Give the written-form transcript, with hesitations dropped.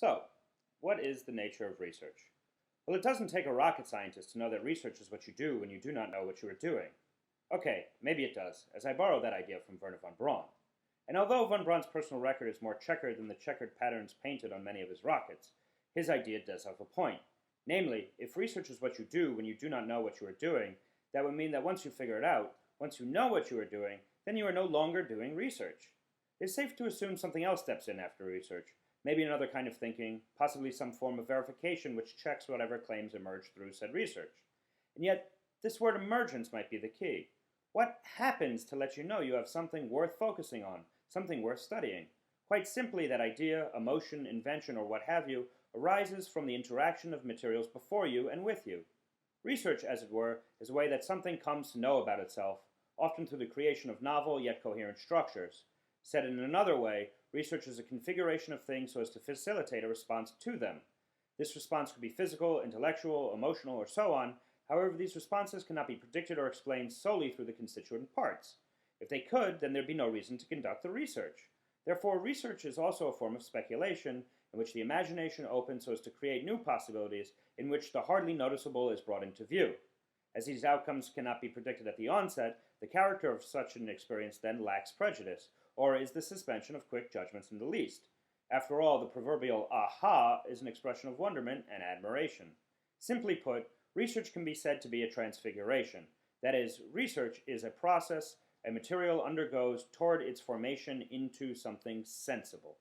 So, what is the nature of research? Well, it doesn't take a rocket scientist to know that research is what you do when you do not know what you are doing. Okay, maybe it does, as I borrow that idea from Wernher von Braun. And although von Braun's personal record is more checkered than the checkered patterns painted on many of his rockets, his idea does have a point. Namely, if research is what you do when you do not know what you are doing, that would mean that once you figure it out, once you know what you are doing, then you are no longer doing research. It's safe to assume something else steps in after research, maybe another kind of thinking, possibly some form of verification which checks whatever claims emerge through said research. And yet, this word emergence might be the key. What happens to let you know you have something worth focusing on, something worth studying? Quite simply, that idea, emotion, invention, or what have you, arises from the interaction of materials before you and with you. Research, as it were, is a way that something comes to know about itself, often through the creation of novel yet coherent structures. Said in another way, research is a configuration of things so as to facilitate a response to them. This response could be physical, intellectual, emotional, or so on. However, these responses cannot be predicted or explained solely through the constituent parts. If they could, then there'd be no reason to conduct the research. Therefore, research is also a form of speculation in which the imagination opens so as to create new possibilities in which the hardly noticeable is brought into view. As these outcomes cannot be predicted at the onset, the character of such an experience then lacks prejudice, or is the suspension of quick judgments in the least. After all, the proverbial aha is an expression of wonderment and admiration. Simply put, research can be said to be a transfiguration. That is, research is a process a material undergoes toward its formation into something sensible.